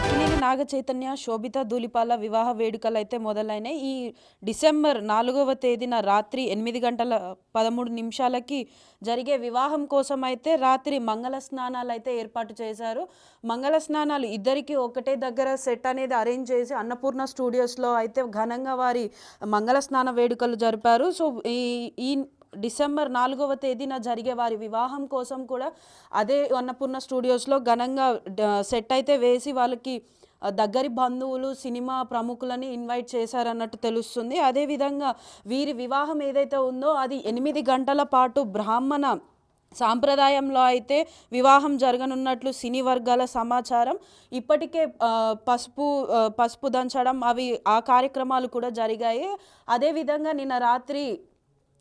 అక్కినేని నాగ చైతన్య, శోభిత ధూళిపాల వివాహ వేడుకలైతే మొదలైనాయి. ఈ డిసెంబర్ 4వ తేదీన రాత్రి 8 గంటల 13 నిమిషాలకి జరిగే వివాహం కోసమైతే రాత్రి మంగళ స్నానాలైతే ఏర్పాటు చేశారు. మంగళ స్నానాలు ఇద్దరికీ ఒకటే దగ్గర సెట్ అనేది అరేంజ్ చేసి అన్నపూర్ణ స్టూడియోస్‌లో అయితే ఘనంగా వారి మంగళ స్నాన వేడుకలు జరిపారు. సో, ఈ ఈ డిసెంబర్ 4వ తేదీన జరిగే వారి వివాహం కోసం కూడా అదే అన్నపూర్ణ స్టూడియోస్‌లో ఘనంగా సెట్ అయితే వేసి వాళ్ళకి దగ్గరి బంధువులు, సినిమా ప్రముఖులని ఇన్వైట్ చేశారన్నట్టు తెలుస్తుంది. అదేవిధంగా వీరి వివాహం ఏదైతే ఉందో అది 8 గంటల పాటు బ్రాహ్మణ సాంప్రదాయంలో అయితే వివాహం జరగనున్నట్లు సినీ వర్గాల సమాచారం. ఇప్పటికే పసుపు దంచడం ఆ కార్యక్రమాలు కూడా జరిగాయి. అదేవిధంగా నిన్న రాత్రి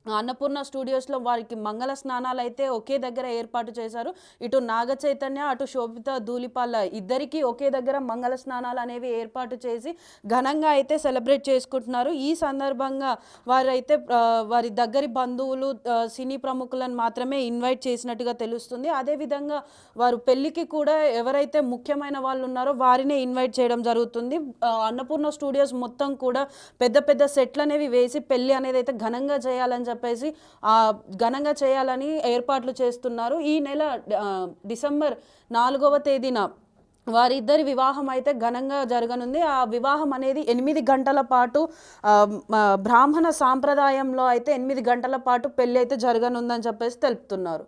అన్నపూర్ణ స్టూడియోస్‌లో వారికి మంగళ స్నానాలైతే ఒకే దగ్గర ఏర్పాటు చేశారు. ఇటు నాగ చైతన్య, అటు శోభిత ధూళిపాల ఇద్దరికీ ఒకే దగ్గర మంగళ స్నానాలనేవి ఏర్పాటు చేసి ఘనంగా అయితే సెలబ్రేట్ చేసుకుంటున్నారు. ఈ సందర్భంగా వారైతే వారి దగ్గరి బంధువులు, సినీ ప్రముఖులను మాత్రమే ఇన్వైట్ చేసినట్టుగా తెలుస్తుంది. అదేవిధంగా వారు పెళ్ళికి కూడా ఎవరైతే ముఖ్యమైన వాళ్ళు ఉన్నారో వారినే ఇన్వైట్ చేయడం జరుగుతుంది. అన్నపూర్ణ స్టూడియోస్ మొత్తం కూడా పెద్ద పెద్ద సెట్లనేవి వేసి పెళ్ళి అనేది అయితే ఘనంగా చేయాలని చెప్పేసి ఘనంగా చేయాలని ఏర్పాట్లు చేస్తున్నారు. ఈ నెల డిసెంబర్ 4వ తేదీన వారిద్దరి వివాహం అయితే ఘనంగా జరగనుంది. ఆ వివాహం అనేది 8 గంటల పాటు బ్రాహ్మణ సాంప్రదాయంలో అయితే 8 గంటల పాటు పెళ్ళి అయితే జరగనుందని చెప్పేసి తెలుపుతున్నారు.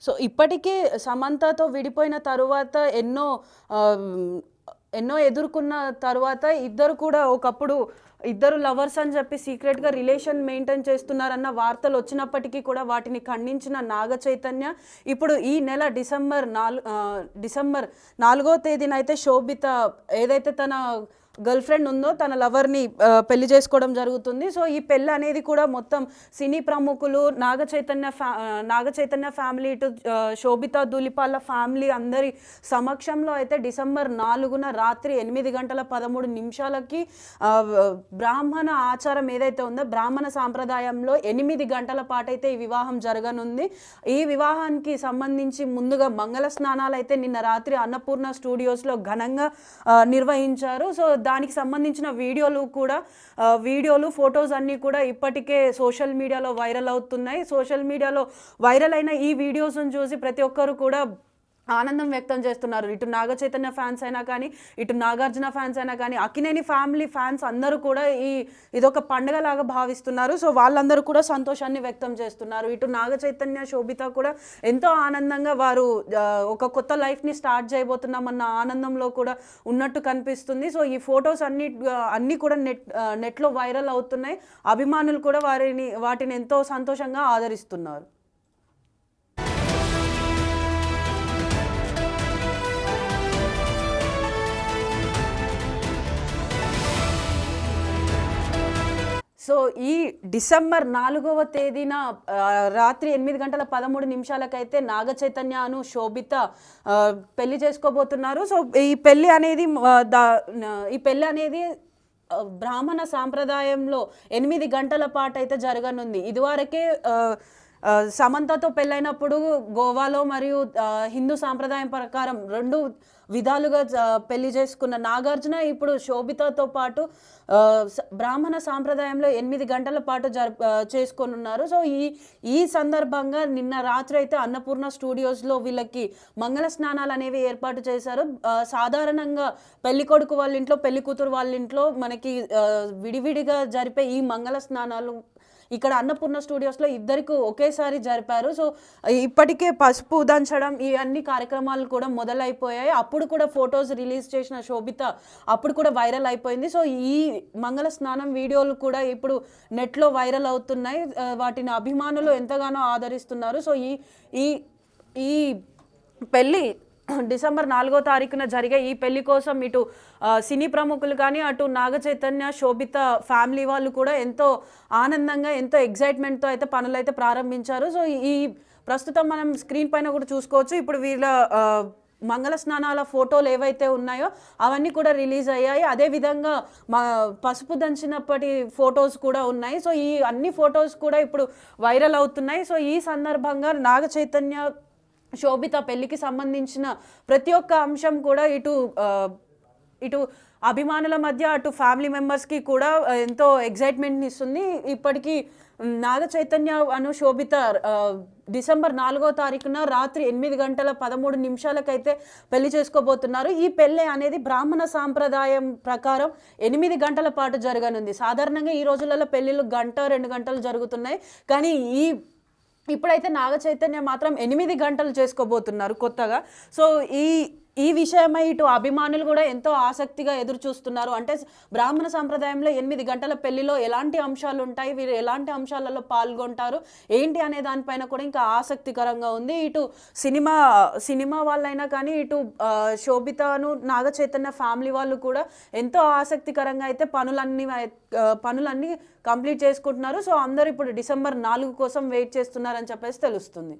సో, ఇప్పటికే సమంతతో విడిపోయిన తరువాత ఎన్నో ఎదుర్కొన్న తరువాత ఇద్దరు కూడా ఒకప్పుడు ఇద్దరు లవర్స్ అని చెప్పి సీక్రెట్‌గా రిలేషన్ మెయింటైన్ చేస్తున్నారన్న వార్తలు వచ్చినప్పటికీ కూడా వాటిని ఖండించిన నాగ చైతన్య ఇప్పుడు ఈ నెల డిసెంబర్ 4వ తేదీన అయితే శోభిత ఏదైతే తన గర్ల్ ఫ్రెండ్ ఉందో తన లవర్ని పెళ్లి చేసుకోవడం జరుగుతుంది. సో, ఈ పెళ్ళి అనేది కూడా మొత్తం సినీ ప్రముఖులు, నాగ చైతన్య ఫ్యామిలీ, ఇటు శోభిత ధూళిపాల ఫ్యామిలీ అందరి సమక్షంలో అయితే డిసెంబర్ 4న రాత్రి 8 గంటల 13 నిమిషాలకి బ్రాహ్మణ ఆచారం ఏదైతే ఉందో బ్రాహ్మణ సాంప్రదాయంలో 8 గంటల పాటు అయితే ఈ వివాహం జరగనుంది. ఈ వివాహానికి సంబంధించి ముందుగా మంగళ స్నానాలు అయితే నిన్న రాత్రి అన్నపూర్ణ స్టూడియోస్‌లో ఘనంగా నిర్వహించారు. సో, దానికి సంబంధించిన వీడియోలు, ఫొటోస్ అన్నీ కూడా ఇప్పటికే సోషల్ మీడియాలో వైరల్ అవుతున్నాయి. సోషల్ మీడియాలో వైరల్ అయిన ఈ వీడియోస్‌ను చూసి ప్రతి ఒక్కరు కూడా ఆనందం వ్యక్తం చేస్తున్నారు. ఇటు నాగ చైతన్య ఫ్యాన్స్ అయినా కానీ, ఇటు నాగార్జున ఫ్యాన్స్ అయినా కానీ, అక్కినేని ఫ్యామిలీ ఫ్యాన్స్ అందరూ కూడా ఇదొక పండుగలాగా భావిస్తున్నారు. సో, వాళ్ళందరూ కూడా సంతోషాన్ని వ్యక్తం చేస్తున్నారు. ఇటు నాగ చైతన్య, శోభిత కూడా ఎంతో ఆనందంగా వారు ఒక కొత్త లైఫ్ని స్టార్ట్ చేయబోతున్నామన్న ఆనందంలో కూడా ఉన్నట్టు కనిపిస్తుంది. సో, ఈ ఫొటోస్ అన్నీ కూడా నెట్లో వైరల్ అవుతున్నాయి. అభిమానులు కూడా వాటిని ఎంతో సంతోషంగా ఆదరిస్తున్నారు. సో, ఈ డిసెంబర్ 4వ తేదీన రాత్రి 8 గంటల 13 నిమిషాలకైతే నాగ చైతన్యను, శోభిత పెళ్లి చేసుకోబోతున్నారు. సో, ఈ పెళ్లి అనేది బ్రాహ్మణ సాంప్రదాయంలో 8 గంటల పాటు అయితే జరగనుంది. ఇదివరకే సమంతతో పెళ్ళైనప్పుడు గోవాలో మరియు హిందూ సాంప్రదాయం ప్రకారం 2 విధాలుగా పెళ్లి చేసుకున్న నాగార్జున ఇప్పుడు శోభితతో పాటు బ్రాహ్మణ సాంప్రదాయంలో 8 గంటల పాటు చేసుకోనున్నారు. సో, ఈ సందర్భంగా నిన్న రాత్రి అయితే అన్నపూర్ణ స్టూడియోస్‌లో వీళ్ళకి మంగళ స్నానాలు అనేవి ఏర్పాటు చేశారు. సాధారణంగా పెళ్లి కొడుకు వాళ్ళ ఇంట్లో, పెళ్లి కూతురు వాళ్ళ ఇంట్లో మనకి విడివిడిగా జరిపే ఈ మంగళ స్నానాలు ఇక్కడ అన్నపూర్ణ స్టూడియోస్‌లో ఇద్దరికి ఒకేసారి జరిపారు. సో, ఇప్పటికే పసుపు దంచడం ఈ అన్ని కార్యక్రమాలు కూడా మొదలైపోయాయి. అప్పుడు కూడా ఫొటోస్ రిలీజ్ చేసిన శోభిత అప్పుడు కూడా వైరల్ అయిపోయింది. సో, ఈ మంగళ స్నానం వీడియోలు కూడా ఇప్పుడు నెట్లో వైరల్ అవుతున్నాయి. వాటిని అభిమానులు ఎంతగానో ఆదరిస్తున్నారు. సో, ఈ పెళ్ళి డిసెంబర్ 4వ తారీఖున జరిగే ఈ పెళ్లి కోసం ఇటు సినీ ప్రముఖులు కానీ అటు నాగ చైతన్య శోభిత ఫ్యామిలీ వాళ్ళు కూడా ఎంతో ఆనందంగా ఎంతో ఎగ్జైట్మెంట్తో అయితే పనులు అయితే ప్రారంభించారు. సో ఈ ప్రస్తుతం మనం స్క్రీన్ పైన కూడా చూసుకోవచ్చు. ఇప్పుడు వీళ్ళ మంగళ స్నానాల ఫోటోలు ఏవైతే ఉన్నాయో అవన్నీ కూడా రిలీజ్ అయ్యాయి. అదేవిధంగా పసుపు దంచినప్పటి ఫొటోస్ కూడా ఉన్నాయి. సో ఈ అన్ని ఫొటోస్ కూడా ఇప్పుడు వైరల్ అవుతున్నాయి. సో ఈ సందర్భంగా నాగ చైతన్య శోభిత పెళ్లికి సంబంధించిన ప్రతి ఒక్క అంశం కూడా ఇటు అభిమానుల మధ్య అటు ఫ్యామిలీ మెంబర్స్కి కూడా ఎంతో ఎగ్జైట్మెంట్ని ఇస్తుంది. ఇప్పటికీ నాగ చైతన్య అను శోభిత డిసెంబర్ 4వ తారీఖున రాత్రి 8:13 పెళ్లి చేసుకోబోతున్నారు. ఈ పెళ్ళి అనేది బ్రాహ్మణ సాంప్రదాయం ప్రకారం 8 గంటల పాటు జరగనుంది. సాధారణంగా ఈ రోజులలో పెళ్ళిళ్ళు 1-2 గంటలు జరుగుతున్నాయి. కానీ ఇప్పుడైతే నాగ చైతన్య మాత్రం 8 గంటలు చేసుకోబోతున్నారు కొత్తగా. సో ఈ విషయమై ఇటు అభిమానులు కూడా ఎంతో ఆసక్తిగా ఎదురు చూస్తున్నారు. అంటే బ్రాహ్మణ సంప్రదాయంలో 8 గంటల పెళ్లిలో ఎలాంటి అంశాలు ఉంటాయి, వీరు ఎలాంటి అంశాలలో పాల్గొంటారు ఏంటి అనే దానిపైన కూడా ఇంకా ఆసక్తికరంగా ఉంది. ఇటు సినిమా వాళ్ళైనా కానీ ఇటు శోభితను నాగ చైతన్య ఫ్యామిలీ వాళ్ళు కూడా ఎంతో ఆసక్తికరంగా అయితే పనులన్నీ కంప్లీట్ చేసుకుంటున్నారు. సో అందరూ ఇప్పుడు డిసెంబర్ 4 కోసం వెయిట్ చేస్తున్నారని చెప్పేసి తెలుస్తుంది.